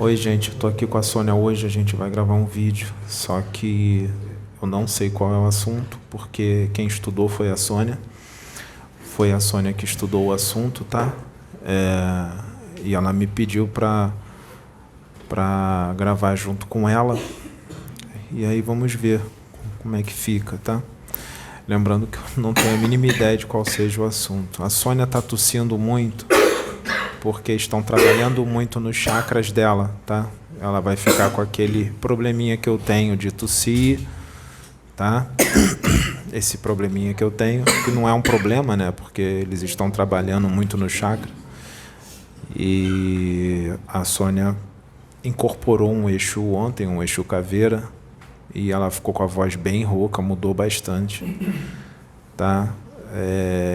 Oi, gente, eu tô aqui com a Sônia hoje, a gente vai gravar um vídeo, só que eu não sei qual é o assunto, porque quem estudou foi a Sônia. Foi a Sônia que estudou o assunto, tá? E ela me pediu pra gravar junto com ela. E aí vamos ver como é que fica, tá? Lembrando que eu não tenho a mínima ideia de qual seja o assunto. A Sônia tá tossindo muito, porque estão trabalhando muito nos chakras dela, tá? Ela vai ficar com aquele probleminha que eu tenho de tossir, tá? Esse probleminha que eu tenho, que não é um problema, né? Porque eles estão trabalhando muito no chakra. E a Sônia incorporou um Exu ontem, um Exu caveira, e ela ficou com a voz bem rouca, mudou bastante, tá?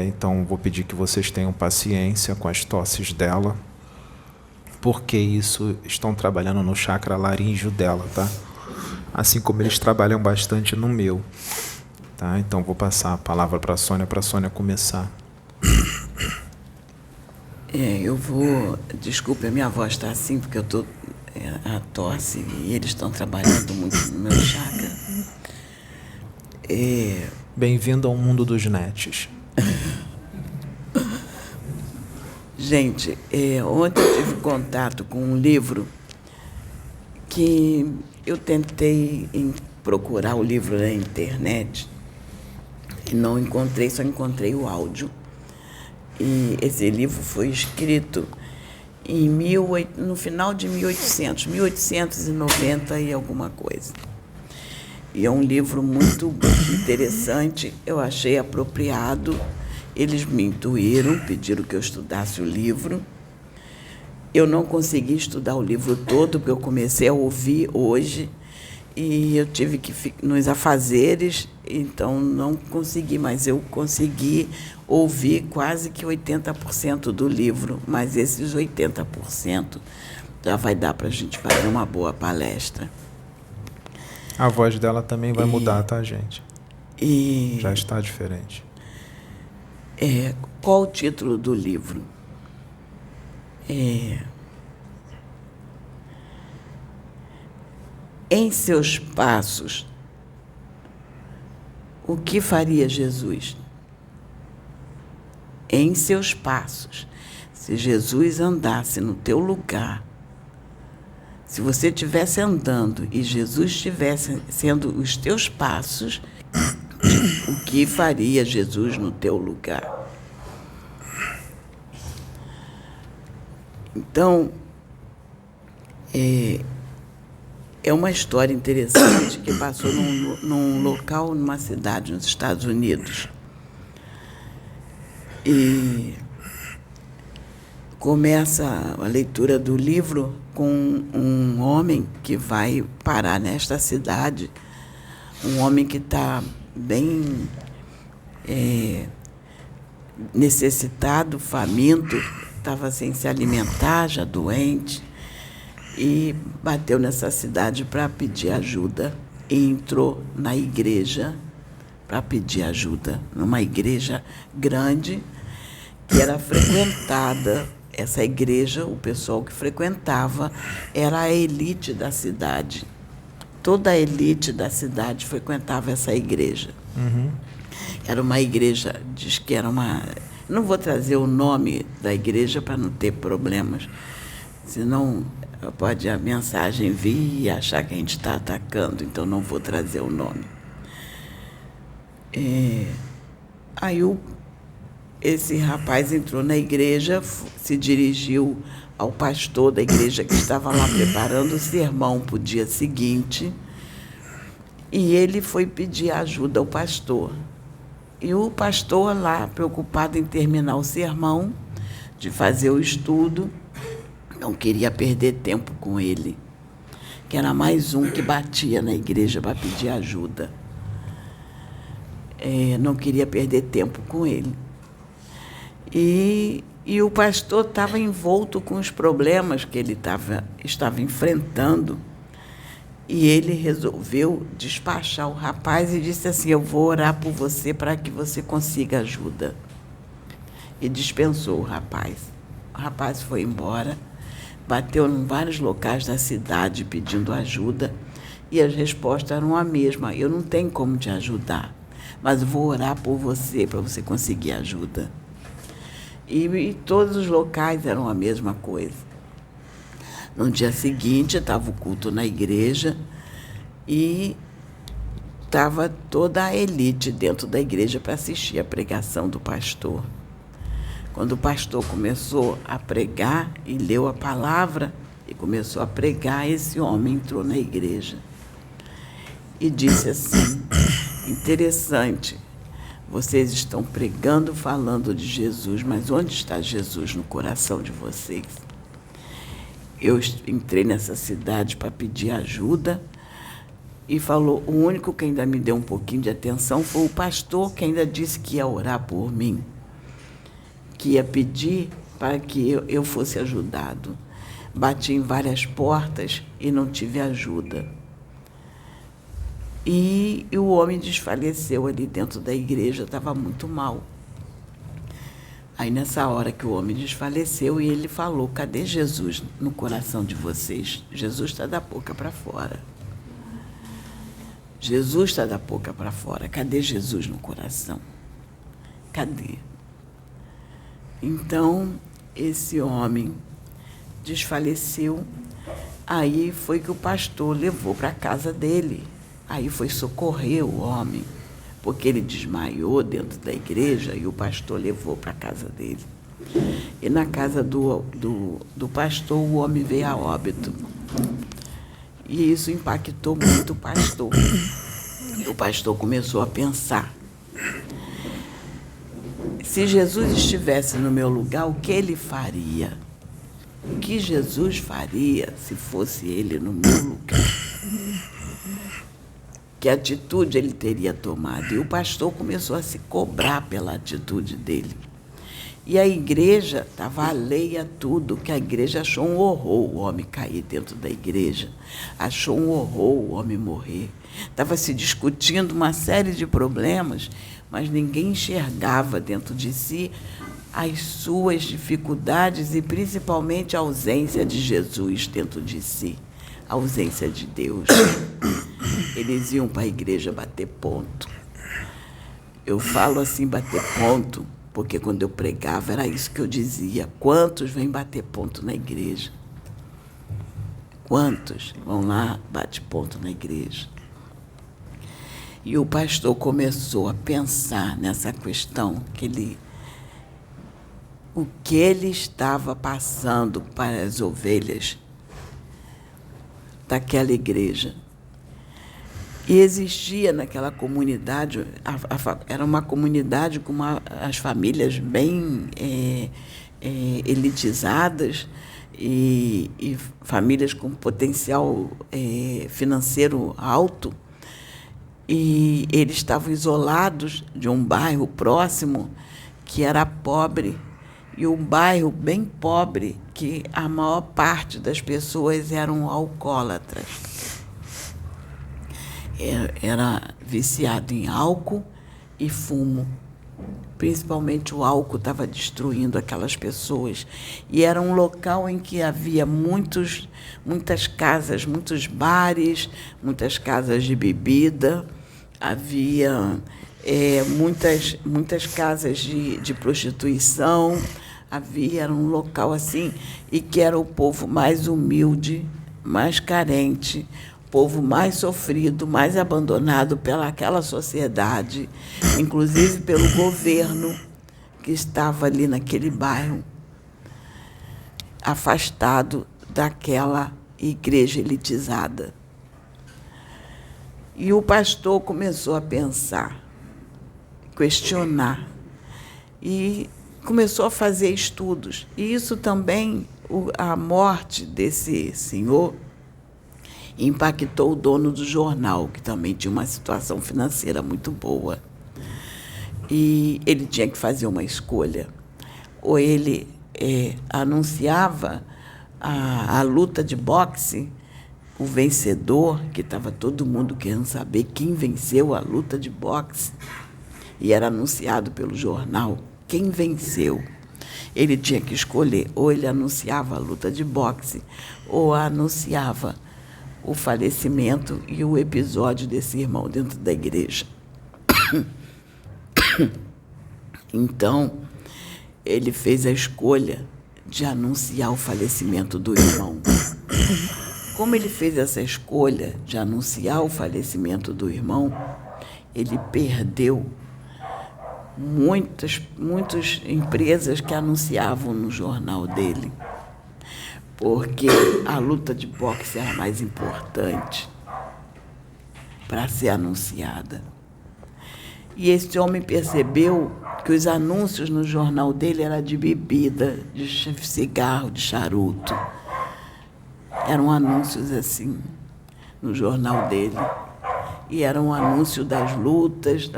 Então vou pedir que vocês tenham paciência com as tosses dela, porque isso estão trabalhando no chakra laríngeo dela, tá? Assim como eles trabalham bastante no meu, tá? Então vou passar a palavra para a Sônia começar. Desculpe, a minha voz está assim, porque eu estou a tosse e eles estão trabalhando muito no meu chakra. Bem-vindo ao mundo dos nets. Gente, ontem eu tive contato com um livro que eu tentei procurar o livro na internet e não encontrei, só encontrei o áudio. E esse livro foi escrito no final de 1890 e alguma coisa. E é um livro muito interessante, eu achei apropriado. Eles me intuíram, pediram que eu estudasse o livro. Eu não consegui estudar o livro todo, porque eu comecei a ouvir hoje e eu tive que ficar nos afazeres, então não consegui, mas eu consegui ouvir quase que 80% do livro, mas esses 80% já vai dar para a gente fazer uma boa palestra. A voz dela também vai mudar, tá, gente? Já está diferente. Qual o título do livro? Em seus passos, o que faria Jesus? Em seus passos. Se Jesus andasse no teu lugar, se você estivesse andando e Jesus estivesse sendo os teus passos, o que faria Jesus no teu lugar? Então, é uma história interessante que passou num local, numa cidade nos Estados Unidos. E começa a leitura do livro com um homem que vai parar nesta cidade, um homem que está bem necessitado, faminto, estava sem se alimentar, já doente, e bateu nessa cidade para pedir ajuda e entrou na igreja para pedir ajuda, numa igreja grande que era frequentada. Essa igreja, o pessoal que frequentava era a elite da cidade. Toda a elite da cidade frequentava essa igreja. Uhum. Era uma igreja, diz que era uma... Não vou trazer o nome da igreja para não ter problemas, senão pode a mensagem vir e achar que a gente está atacando, então não vou trazer o nome. Aí esse rapaz entrou na igreja, se dirigiu ao pastor da igreja que estava lá preparando o sermão para o dia seguinte, e ele foi pedir ajuda ao pastor. E o pastor lá, preocupado em terminar o sermão, de fazer o estudo, não queria perder tempo com ele, que era mais um que batia na igreja para pedir ajuda. Não queria perder tempo com ele. E o pastor estava envolto com os problemas que ele estava enfrentando, e ele resolveu despachar o rapaz e disse assim: eu vou orar por você para que você consiga ajuda. E dispensou o rapaz. O rapaz foi embora, bateu em vários locais da cidade pedindo ajuda e as respostas eram a mesma: eu não tenho como te ajudar, mas vou orar por você para você conseguir ajuda. E todos os locais eram a mesma coisa. No dia seguinte estava o culto na igreja e estava toda a elite dentro da igreja para assistir a pregação do pastor. Quando o pastor começou a pregar e leu a palavra e começou a pregar, esse homem entrou na igreja e disse assim: interessante, vocês estão pregando, falando de Jesus, mas onde está Jesus no coração de vocês? Eu entrei nessa cidade para pedir ajuda e falou, o único que ainda me deu um pouquinho de atenção foi o pastor, que ainda disse que ia orar por mim, que ia pedir para que eu fosse ajudado. Bati em várias portas e não tive ajuda. E o homem desfaleceu ali dentro da igreja, estava muito mal. Aí, nessa hora que o homem desfaleceu, e ele falou, cadê Jesus no coração de vocês? Jesus está da boca para fora. Jesus está da boca para fora. Cadê Jesus no coração? Cadê? Então, esse homem desfaleceu. Aí foi que o pastor levou para a casa dele. Aí foi socorrer o homem, porque ele desmaiou dentro da igreja e o pastor levou para a casa dele. E na casa do pastor, o homem veio a óbito. E isso impactou muito o pastor. E o pastor começou a pensar: se Jesus estivesse no meu lugar, o que ele faria? O que Jesus faria se fosse ele no meu lugar? Que atitude ele teria tomado? E o pastor começou a se cobrar pela atitude dele. E a igreja estava alheia a tudo, que a igreja achou um horror o homem cair dentro da igreja, achou um horror o homem morrer. Estava se discutindo uma série de problemas, mas ninguém enxergava dentro de si as suas dificuldades e principalmente a ausência de Jesus dentro de si, a ausência de Deus. Eles iam para a igreja bater ponto. Eu falo assim, bater ponto, porque quando eu pregava era isso que eu dizia. Quantos vêm bater ponto na igreja? Quantos vão lá, bate ponto na igreja? E o pastor começou a pensar nessa questão, o que ele estava passando para as ovelhas daquela igreja. E existia naquela comunidade, era uma comunidade com as famílias bem elitizadas e famílias com potencial financeiro alto. E eles estavam isolados de um bairro próximo que era pobre, e um bairro bem pobre, que a maior parte das pessoas eram alcoólatras. Era viciado em álcool e fumo. Principalmente o álcool estava destruindo aquelas pessoas. E era um local em que havia muitas casas, muitos bares, muitas casas de bebida, havia muitas casas de prostituição, era um local assim, e que era o povo mais humilde, mais carente, povo mais sofrido, mais abandonado pelaquela sociedade, inclusive pelo governo que estava ali naquele bairro, afastado daquela igreja elitizada. E o pastor começou a pensar, questionar, e começou a fazer estudos. E isso também, a morte desse senhor, impactou o dono do jornal, que também tinha uma situação financeira muito boa. E ele tinha que fazer uma escolha. Ou ele anunciava a luta de boxe, o vencedor, que estava todo mundo querendo saber quem venceu a luta de boxe, e era anunciado pelo jornal quem venceu. Ele tinha que escolher, ou ele anunciava a luta de boxe, ou anunciava o falecimento e o episódio desse irmão dentro da igreja. Então, ele fez a escolha de anunciar o falecimento do irmão. Como ele fez essa escolha de anunciar o falecimento do irmão, ele perdeu muitas empresas que anunciavam no jornal dele, porque a luta de boxe era mais importante para ser anunciada. E esse homem percebeu que os anúncios no jornal dele eram de bebida, de cigarro, de charuto. Eram anúncios assim, no jornal dele. E era um anúncio das lutas.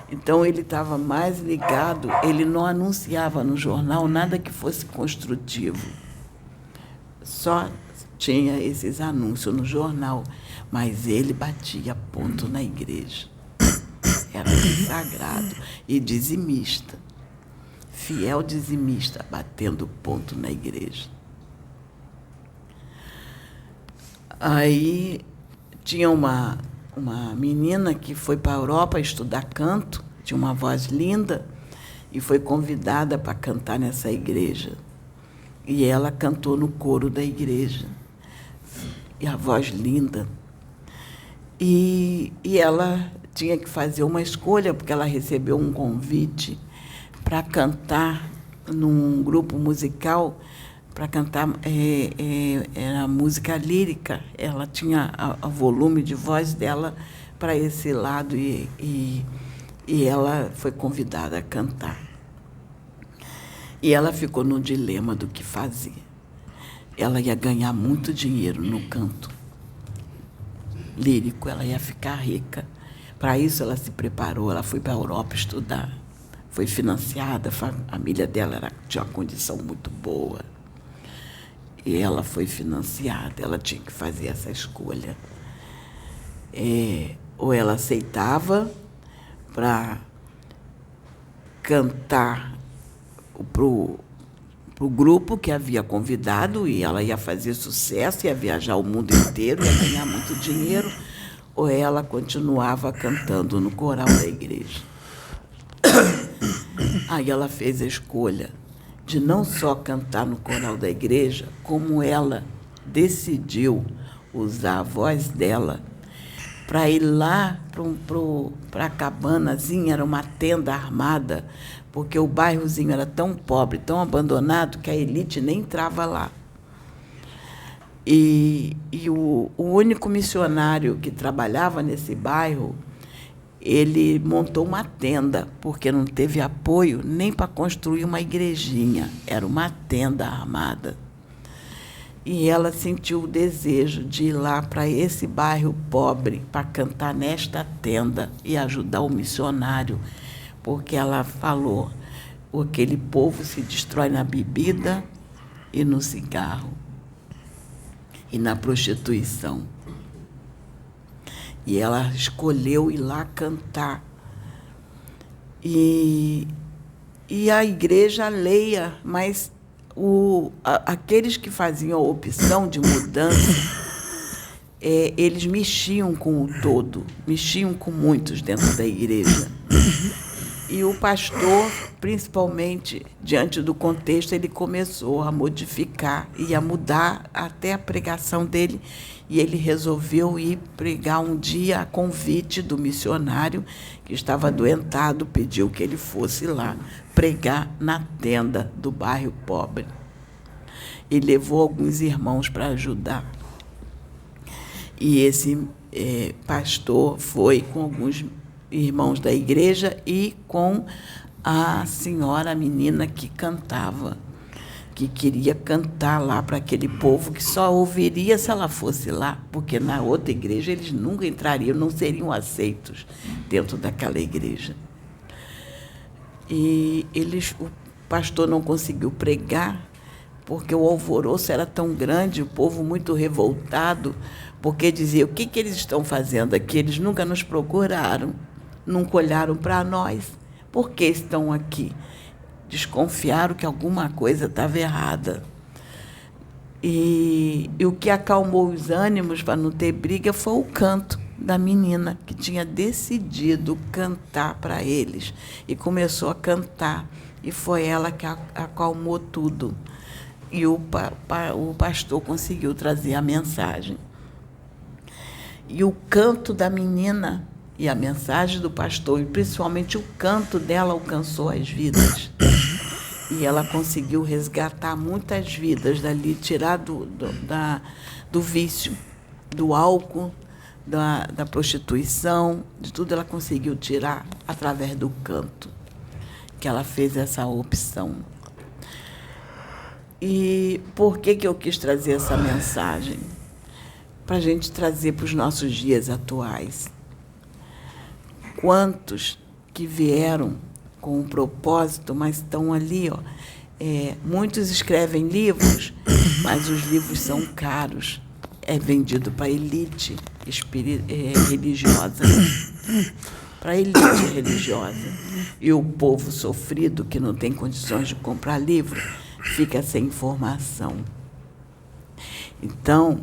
Então, ele estava mais ligado, ele não anunciava no jornal nada que fosse construtivo. Só tinha esses anúncios no jornal, mas ele batia ponto na igreja. Era sagrado e dizimista, fiel dizimista, batendo ponto na igreja. Aí tinha uma menina que foi para a Europa estudar canto, tinha uma voz linda, e foi convidada para cantar nessa igreja. E ela cantou no coro da igreja. E a voz linda. E ela tinha que fazer uma escolha, porque ela recebeu um convite para cantar num grupo musical, para cantar era música lírica. Ela tinha o volume de voz dela para esse lado e ela foi convidada a cantar. E ela ficou no dilema do que fazer. Ela ia ganhar muito dinheiro no canto lírico, ela ia ficar rica. Para isso ela se preparou, ela foi para a Europa estudar, foi financiada, a família dela tinha uma condição muito boa. E ela foi financiada, ela tinha que fazer essa escolha. Ou ela aceitava para cantar para o grupo que havia convidado, e ela ia fazer sucesso, ia viajar o mundo inteiro, ia ganhar muito dinheiro, ou ela continuava cantando no coral da igreja. Aí ela fez a escolha de não só cantar no coral da igreja, como ela decidiu usar a voz dela para ir lá para a cabanazinha, era uma tenda armada, porque o bairrozinho era tão pobre, tão abandonado, que a elite nem entrava lá. E o único missionário que trabalhava nesse bairro, ele montou uma tenda, porque não teve apoio nem para construir uma igrejinha, era uma tenda armada. E ela sentiu o desejo de ir lá para esse bairro pobre, para cantar nesta tenda e ajudar o missionário, porque ela falou, aquele povo se destrói na bebida e no cigarro e na prostituição. E ela escolheu ir lá cantar. E a igreja alheia, mas aqueles que faziam a opção de mudança, eles mexiam com o todo, mexiam com muitos dentro da igreja. E o pastor, principalmente diante do contexto, ele começou a modificar e a mudar até a pregação dele. E ele resolveu ir pregar um dia a convite do missionário, que estava adoentado, pediu que ele fosse lá pregar na tenda do bairro pobre. E levou alguns irmãos para ajudar. E esse pastor foi com alguns irmãos da igreja e com a senhora, a menina que cantava, que queria cantar lá para aquele povo que só ouviria se ela fosse lá, porque na outra igreja eles nunca entrariam, não seriam aceitos dentro daquela igreja. E o pastor não conseguiu pregar, porque o alvoroço era tão grande, o povo muito revoltado, porque dizia, o que eles estão fazendo aqui? Eles nunca nos procuraram, nunca olharam para nós, por que estão aqui? desconfiaram que alguma coisa estava errada. E o que acalmou os ânimos para não ter briga foi o canto da menina, que tinha decidido cantar para eles. E começou a cantar. E foi ela que acalmou tudo. E o pastor conseguiu trazer a mensagem. E o canto da menina e a mensagem do pastor, e principalmente o canto dela, alcançou as vidas. E ela conseguiu resgatar muitas vidas dali, tirar do vício, do álcool, da prostituição, de tudo ela conseguiu tirar através do canto, que ela fez essa opção. E por que eu quis trazer essa mensagem? Para a gente trazer para os nossos dias atuais. Quantos que vieram com um propósito, mas estão ali, ó. Muitos escrevem livros, mas os livros são caros. É vendido para a elite religiosa. Para a elite religiosa. E o povo sofrido, que não tem condições de comprar livro, fica sem informação. Então,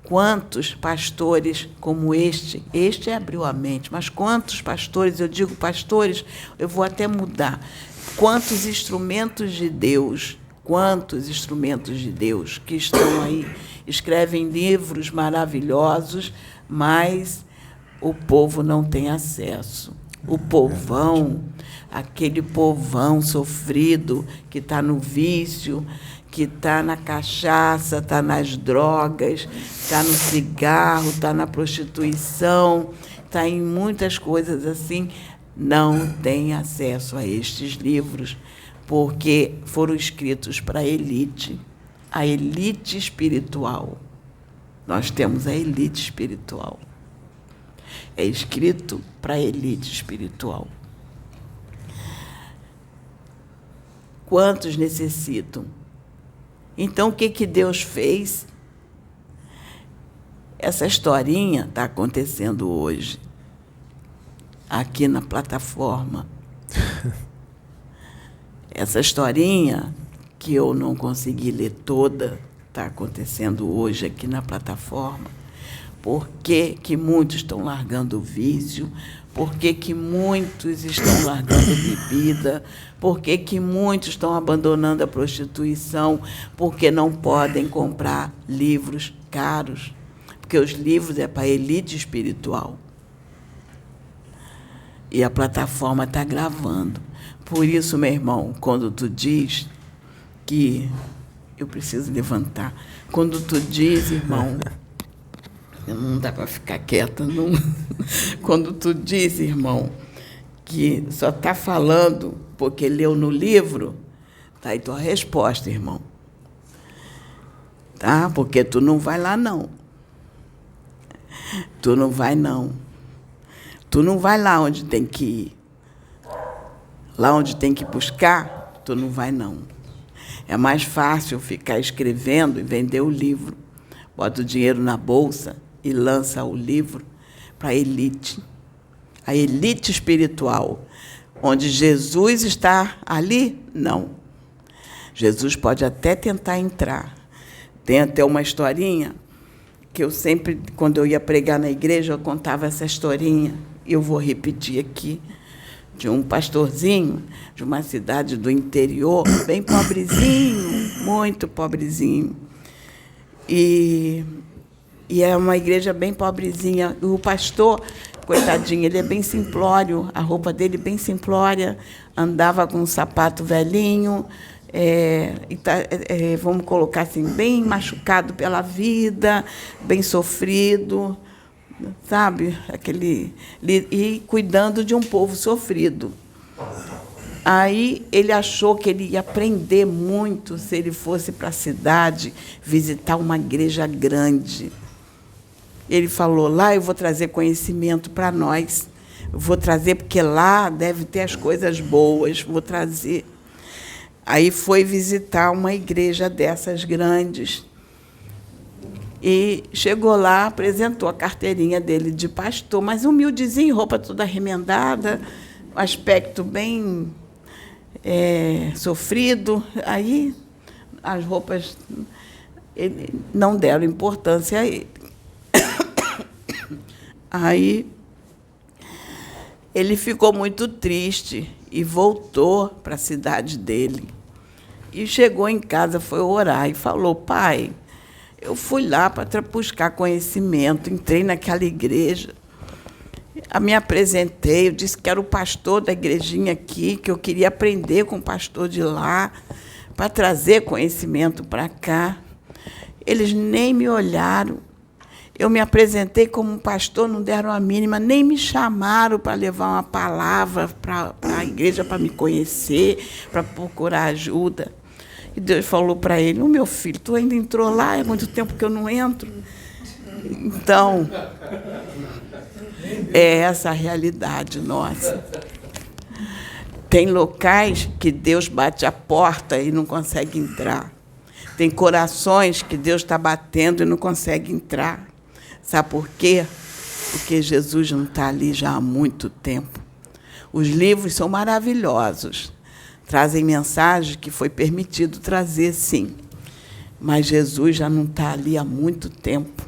quantos pastores como este abriu a mente, mas quantos pastores, eu digo pastores, eu vou até mudar, quantos instrumentos de Deus que estão aí, escrevem livros maravilhosos, mas o povo não tem acesso. O povão, aquele povão sofrido que está no vício, que está na cachaça, está nas drogas, está no cigarro, está na prostituição, está em muitas coisas assim, não tem acesso a estes livros, porque foram escritos para a elite espiritual. Nós temos a elite espiritual. É escrito para a elite espiritual. Quantos necessitam? Então, o que Deus fez? Essa historinha está acontecendo hoje, aqui na plataforma. Essa historinha, que eu não consegui ler toda, está acontecendo hoje aqui na plataforma. Por que muitos estão largando o vício? Por que muitos estão largando bebida? Por que muitos estão abandonando a prostituição? Porque não podem comprar livros caros. Porque os livros é para a elite espiritual. E a plataforma está gravando. Por isso, meu irmão, quando tu diz que... Eu preciso levantar. Quando tu diz, irmão... Não dá para ficar quieta, não. Quando tu diz, irmão, que só está falando porque leu no livro, tá aí tua resposta, irmão. Tá? Porque tu não vai lá, não. Tu não vai, não. Tu não vai lá onde tem que ir. Lá onde tem que buscar, tu não vai, não. É mais fácil ficar escrevendo e vender o livro. Bota o dinheiro na bolsa e lança o livro para a elite espiritual, onde Jesus está ali? Não. Jesus pode até tentar entrar. Tem até uma historinha que eu sempre, quando eu ia pregar na igreja, eu contava essa historinha, e eu vou repetir aqui, de um pastorzinho de uma cidade do interior, bem pobrezinho, muito pobrezinho. E é uma igreja bem pobrezinha. O pastor, coitadinho, ele é bem simplório, a roupa dele bem simplória, andava com um sapato velhinho, vamos colocar assim, bem machucado pela vida, bem sofrido, sabe? E cuidando de um povo sofrido. Aí ele achou que ele ia aprender muito se ele fosse para a cidade visitar uma igreja grande. Ele falou, lá eu vou trazer conhecimento para nós. Eu vou trazer, porque lá deve ter as coisas boas, vou trazer. Aí foi visitar uma igreja dessas grandes. E chegou lá, apresentou a carteirinha dele de pastor, mas humildezinho, roupa toda remendada, aspecto bem sofrido. Aí as roupas não deram importância a ele. Aí ele ficou muito triste e voltou para a cidade dele. E chegou em casa, foi orar e falou: pai, eu fui lá para buscar conhecimento, entrei naquela igreja, me apresentei, eu disse que era o pastor da igrejinha aqui, que eu queria aprender com o pastor de lá, para trazer conhecimento para cá. Eles nem me olharam. Eu me apresentei como pastor, não deram a mínima, nem me chamaram para levar uma palavra para a igreja, para me conhecer, para procurar ajuda. E Deus falou para ele: meu filho, tu ainda entrou lá, é muito tempo que eu não entro. Então, é essa a realidade nossa. Tem locais que Deus bate a porta e não consegue entrar. Tem corações que Deus está batendo e não consegue entrar. Sabe por quê? Porque Jesus não está ali já há muito tempo. Os livros são maravilhosos, trazem mensagens que foi permitido trazer, sim. Mas Jesus já não está ali há muito tempo,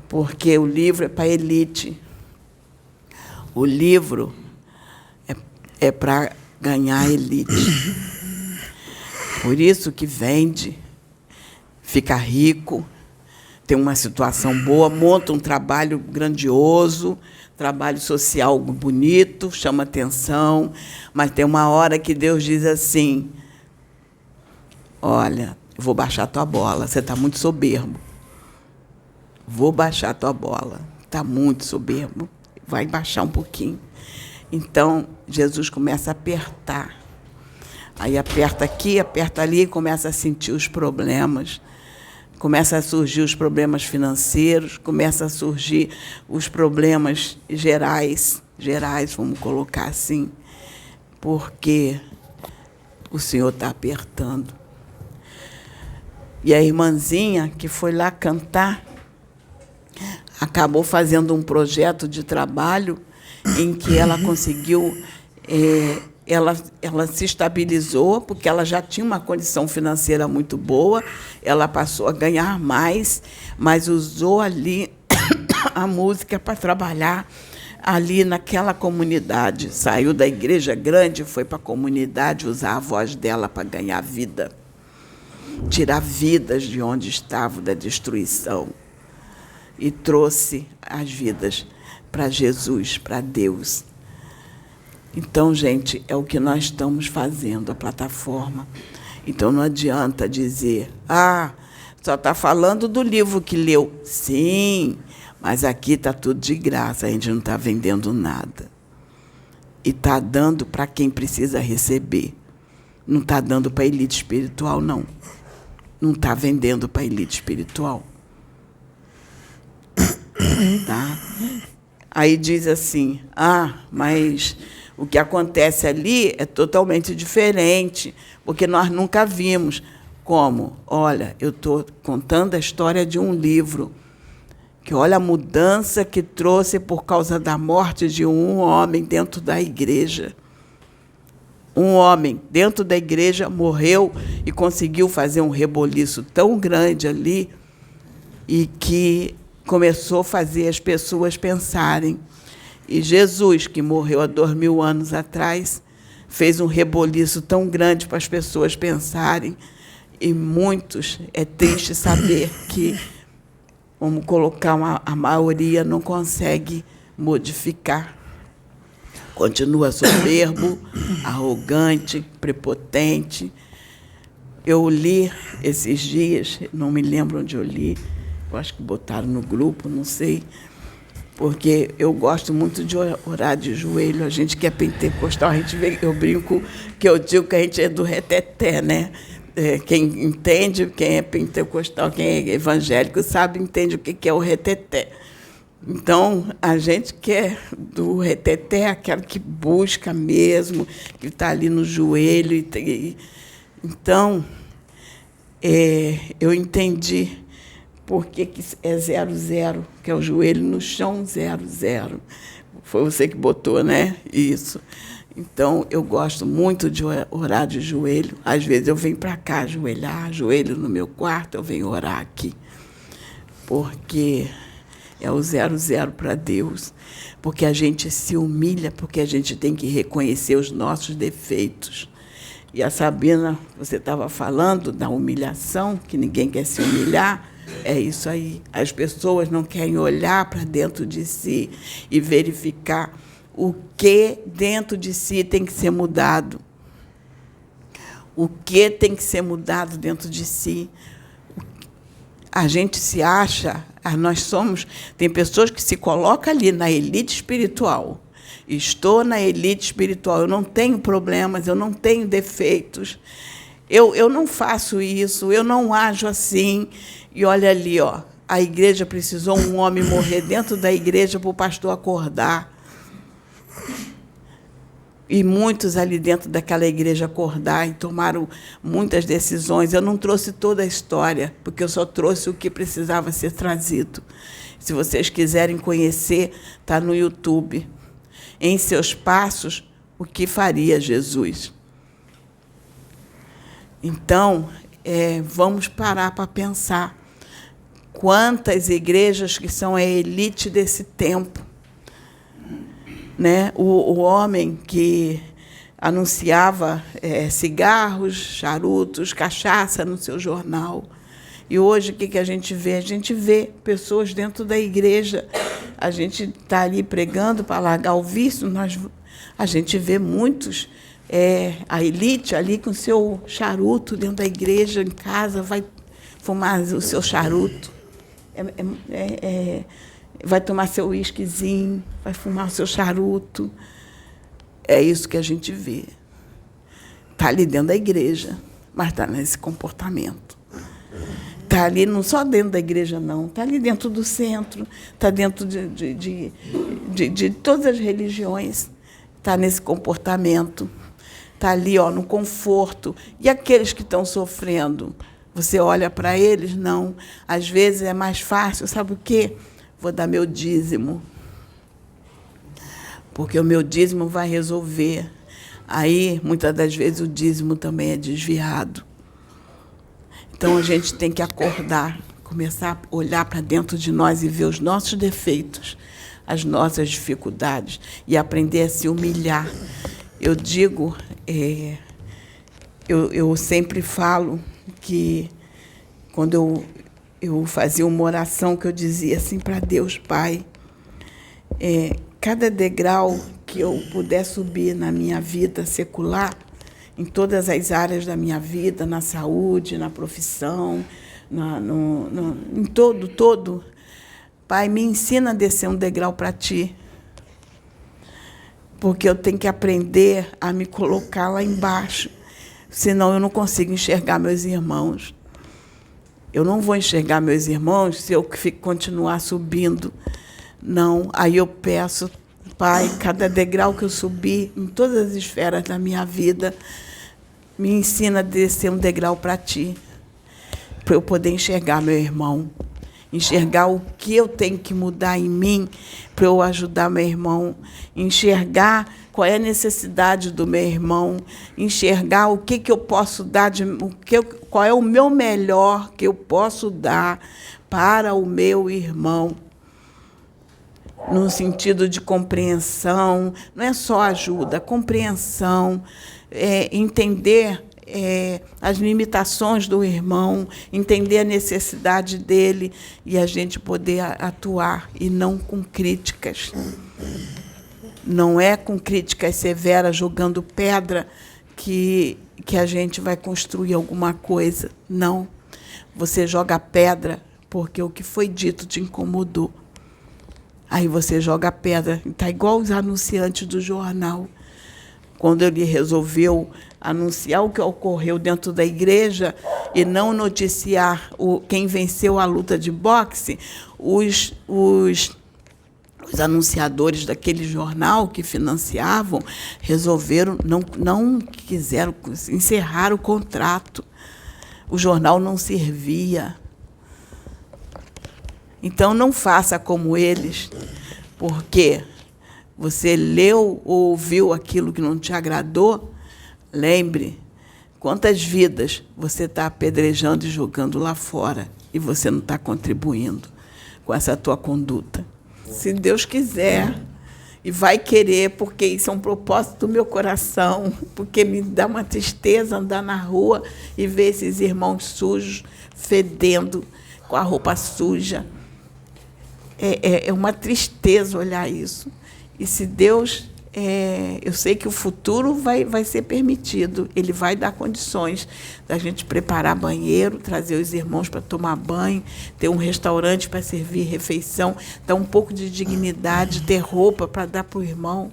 porque o livro é para elite. O livro é para ganhar elite. Por isso que vende, fica rico, tem uma situação boa, monta um trabalho grandioso, trabalho social bonito, chama atenção, mas tem uma hora que Deus diz assim: olha, eu vou baixar tua bola, você está muito soberbo. Vou baixar tua bola, está muito soberbo, vai baixar um pouquinho. Então, Jesus começa a apertar. Aí aperta aqui, aperta ali, e começa a sentir os problemas. Começa a surgir os problemas financeiros, começa a surgir os problemas gerais, vamos colocar assim, porque o Senhor está apertando. E a irmãzinha que foi lá cantar acabou fazendo um projeto de trabalho em que ela conseguiu... Ela se estabilizou, porque ela já tinha uma condição financeira muito boa, ela passou a ganhar mais, mas usou ali a música para trabalhar ali naquela comunidade. Saiu da igreja grande, foi para a comunidade usar a voz dela para ganhar vida, tirar vidas de onde estavam, da destruição, e trouxe as vidas para Jesus, para Deus. Então, gente, é o que nós estamos fazendo, a plataforma. Então, não adianta dizer: só está falando do livro que leu. Sim, mas aqui está tudo de graça, a gente não está vendendo nada. E está dando para quem precisa receber. Não está dando para a elite espiritual, não. Não está vendendo para a elite espiritual. Tá? Aí diz assim: mas... o que acontece ali é totalmente diferente, porque nós nunca vimos. Como? Olha, eu estou contando a história de um livro, que olha a mudança que trouxe por causa da morte de um homem dentro da igreja. Um homem dentro da igreja morreu e conseguiu fazer um reboliço tão grande ali, e que começou a fazer as pessoas pensarem. E Jesus, que morreu há 2000 anos atrás, fez um reboliço tão grande para as pessoas pensarem. E muitos, é triste saber que, vamos colocar, a maioria não consegue modificar. Continua soberbo, arrogante, prepotente. Eu li esses dias, não me lembro onde eu li, eu acho que botaram no grupo, não sei, porque eu gosto muito de orar de joelho. A gente que é pentecostal, a gente vê, eu brinco que eu digo que a gente é do reteté, né? Quem entende, quem é pentecostal, quem é evangélico, sabe, entende o que é o reteté. Então, a gente que é do reteté é aquela que busca mesmo, que está ali no joelho. Então, eu entendi por que é 00, que é o joelho no chão 00. Foi você que botou, né? Isso. Então, eu gosto muito de orar de joelho. Às vezes eu venho para cá ajoelhar, joelho no meu quarto, eu venho orar aqui. Porque é o 00 para Deus. Porque a gente se humilha, porque a gente tem que reconhecer os nossos defeitos. E a Sabina, você estava falando da humilhação, que ninguém quer se humilhar. É isso aí. As pessoas não querem olhar para dentro de si e verificar o que dentro de si tem que ser mudado. O que tem que ser mudado dentro de si. A gente se acha, nós somos... Tem pessoas que se colocam ali na elite espiritual. Estou na elite espiritual, eu não tenho problemas, eu não tenho defeitos. Eu não faço isso, eu não ajo assim. E olha ali, ó, a igreja precisou um homem morrer dentro da igreja para o pastor acordar. E muitos ali dentro daquela igreja acordaram e tomaram muitas decisões. Eu não trouxe toda a história, porque eu só trouxe o que precisava ser trazido. Se vocês quiserem conhecer, está no YouTube. Em seus passos, o que faria Jesus? Então, vamos parar para pensar. Quantas igrejas que são a elite desse tempo, né? O homem que anunciava cigarros, charutos, cachaça no seu jornal. E hoje, o que a gente vê? A gente vê pessoas dentro da igreja. A gente está ali pregando para largar o vício. A gente vê muitos, a elite ali com o seu charuto dentro da igreja, em casa, vai fumar o seu charuto. Vai tomar seu uísquezinho, vai fumar o seu charuto. É isso que a gente vê. Está ali dentro da igreja, mas está nesse comportamento. Está ali, não só dentro da igreja, não. Está ali dentro do centro, está dentro de todas as religiões. Está nesse comportamento. Está ali, ó, no conforto. E aqueles que estão sofrendo? Você olha para eles? Não. Às vezes é mais fácil, sabe o quê? Vou dar meu dízimo. Porque o meu dízimo vai resolver. Aí, muitas das vezes, o dízimo também é desviado. Então, a gente tem que acordar, começar a olhar para dentro de nós e ver os nossos defeitos, as nossas dificuldades, e aprender a se humilhar. Eu digo, eu sempre falo que, quando eu fazia uma oração, que eu dizia assim para Deus: Pai, cada degrau que eu puder subir na minha vida secular, em todas as áreas da minha vida, na saúde, na profissão, em todo, Pai, me ensina a descer um degrau para Ti. Porque eu tenho que aprender a me colocar lá embaixo, senão eu não consigo enxergar meus irmãos. Eu não vou enxergar meus irmãos se eu continuar subindo. Não, aí eu peço: Pai, cada degrau que eu subir, em todas as esferas da minha vida, me ensina a descer um degrau para Ti, para eu poder enxergar meu irmão, enxergar o que eu tenho que mudar em mim para eu ajudar meu irmão, enxergar qual é a necessidade do meu irmão, enxergar o que eu posso dar, qual é o meu melhor que eu posso dar para o meu irmão. No sentido de compreensão, não é só ajuda, compreensão, entender as limitações do irmão, entender a necessidade dele e a gente poder atuar, e não com críticas. Não é com críticas severas, jogando pedra, que a gente vai construir alguma coisa. Não. Você joga pedra porque o que foi dito te incomodou. Aí você joga pedra. Está igual os anunciantes do jornal. Quando ele resolveu anunciar o que ocorreu dentro da igreja e não noticiar quem venceu a luta de boxe, os anunciadores daquele jornal que financiavam resolveram, não quiseram encerrar o contrato. O jornal não servia. Então, não faça como eles, porque você leu ou ouviu aquilo que não te agradou, lembre quantas vidas você está apedrejando e jogando lá fora e você não está contribuindo com essa tua conduta. Se Deus quiser, e vai querer, porque isso é um propósito do meu coração, porque me dá uma tristeza andar na rua e ver esses irmãos sujos, fedendo, com a roupa suja. É uma tristeza olhar isso. E se Deus... eu sei que o futuro vai ser permitido, Ele vai dar condições da gente preparar banheiro, trazer os irmãos para tomar banho, ter um restaurante para servir refeição, dar um pouco de dignidade, ter roupa para dar para o irmão,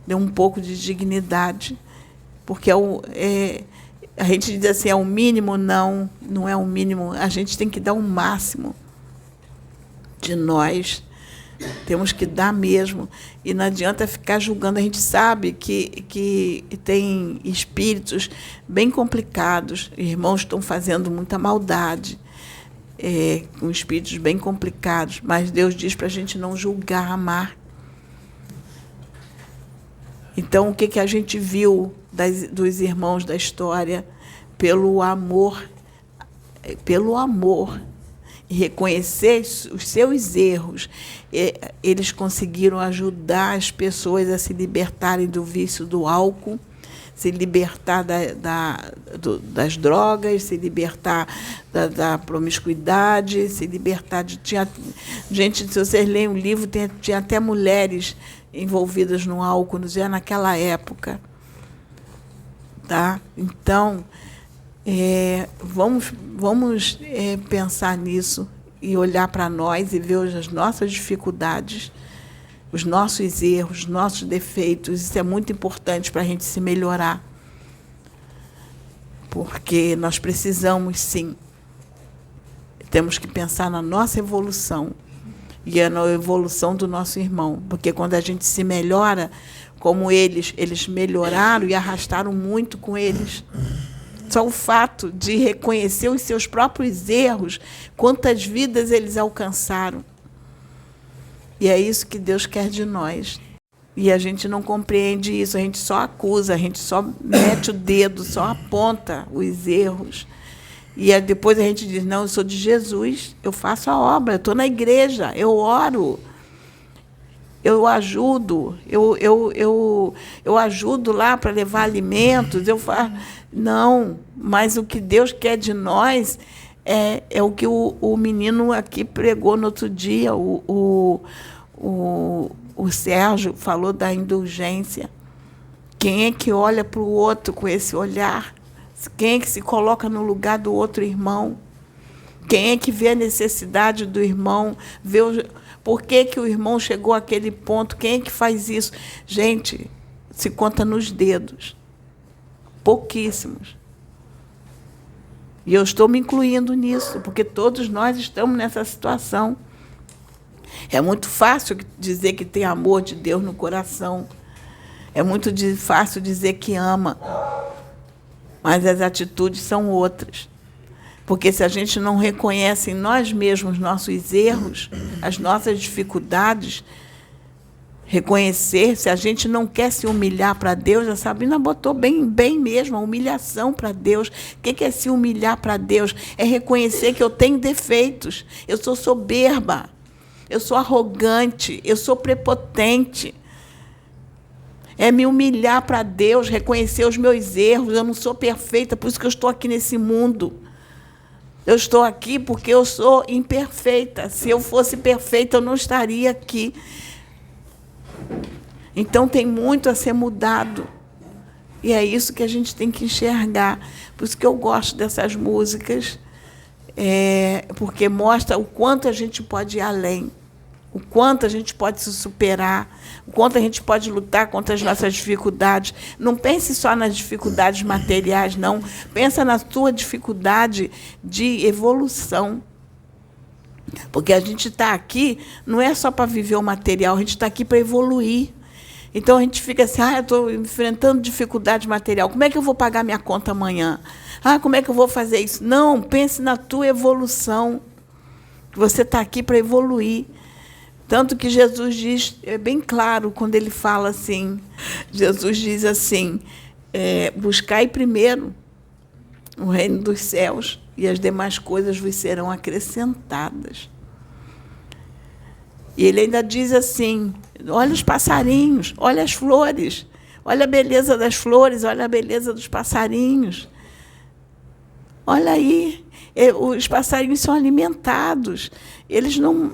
dar um pouco de dignidade, porque a gente diz assim, é o mínimo, não é o mínimo, a gente tem que dar o máximo de nós. Temos que dar mesmo. E não adianta ficar julgando. A gente sabe que tem espíritos bem complicados. Irmãos estão fazendo muita maldade, com espíritos bem complicados. Mas Deus diz para a gente não julgar, amar. Então, o que a gente viu dos irmãos da história? Pelo amor. E reconhecer os seus erros, eles conseguiram ajudar as pessoas a se libertarem do vício do álcool, se libertar das drogas, se libertar da promiscuidade, se libertar de... Gente, se vocês leem o livro, tinha até mulheres envolvidas no álcool, já naquela época. Tá? Então... vamos pensar nisso e olhar para nós e ver as nossas dificuldades, os nossos erros, os nossos defeitos. Isso é muito importante para a gente se melhorar. Porque nós precisamos, sim. Temos que pensar na nossa evolução e na evolução do nosso irmão. Porque quando a gente se melhora, como eles melhoraram e arrastaram muito com eles. Só o fato de reconhecer os seus próprios erros, quantas vidas eles alcançaram. E é isso que Deus quer de nós. E a gente não compreende isso, a gente só acusa, a gente só mete o dedo, só aponta os erros. E depois a gente diz, não, eu sou de Jesus, eu faço a obra, eu estou na igreja, eu oro, eu ajudo, eu ajudo lá para levar alimentos, eu faço... Não, mas o que Deus quer de nós é o que o menino aqui pregou no outro dia, o Sérgio falou da indulgência. Quem é que olha para o outro com esse olhar? Quem é que se coloca no lugar do outro irmão? Quem é que vê a necessidade do irmão? Por que o irmão chegou àquele ponto? Quem é que faz isso? Gente, se conta nos dedos. Pouquíssimos. E eu estou me incluindo nisso, porque todos nós estamos nessa situação. É muito fácil dizer que tem amor de Deus no coração. É muito fácil dizer que ama. Mas as atitudes são outras. Porque se a gente não reconhece em nós mesmos nossos erros, as nossas dificuldades, reconhecer, se a gente não quer se humilhar para Deus, a Sabrina botou bem mesmo, a humilhação para Deus. O que é se humilhar para Deus? É reconhecer que eu tenho defeitos, eu sou soberba, eu sou arrogante, eu sou prepotente. É me humilhar para Deus, reconhecer os meus erros, eu não sou perfeita, por isso que eu estou aqui nesse mundo. Eu estou aqui porque eu sou imperfeita. Se eu fosse perfeita, eu não estaria aqui. Então, tem muito a ser mudado. E é isso que a gente tem que enxergar. Por isso que eu gosto dessas músicas, porque mostra o quanto a gente pode ir além, o quanto a gente pode se superar, o quanto a gente pode lutar contra as nossas dificuldades. Não pense só nas dificuldades materiais, não. Pensa na sua dificuldade de evolução. Porque a gente está aqui, não é só para viver o material, a gente está aqui para evoluir. Então, a gente fica assim, eu estou enfrentando dificuldade material, como é que eu vou pagar minha conta amanhã? Como é que eu vou fazer isso? Não, pense na tua evolução. Você está aqui para evoluir. Tanto que Jesus diz, é bem claro quando ele fala assim, Jesus diz assim, buscai primeiro o reino dos céus e as demais coisas vos serão acrescentadas. E ele ainda diz assim, olha os passarinhos, olha as flores, olha a beleza das flores, olha a beleza dos passarinhos. Olha aí, os passarinhos são alimentados. Eles não...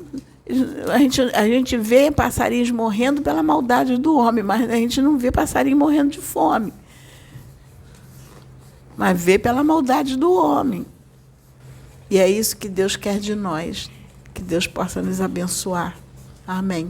A gente vê passarinhos morrendo pela maldade do homem, mas a gente não vê passarinho morrendo de fome. Mas vê pela maldade do homem. E é isso que Deus quer de nós. Que Deus possa nos abençoar. Amém.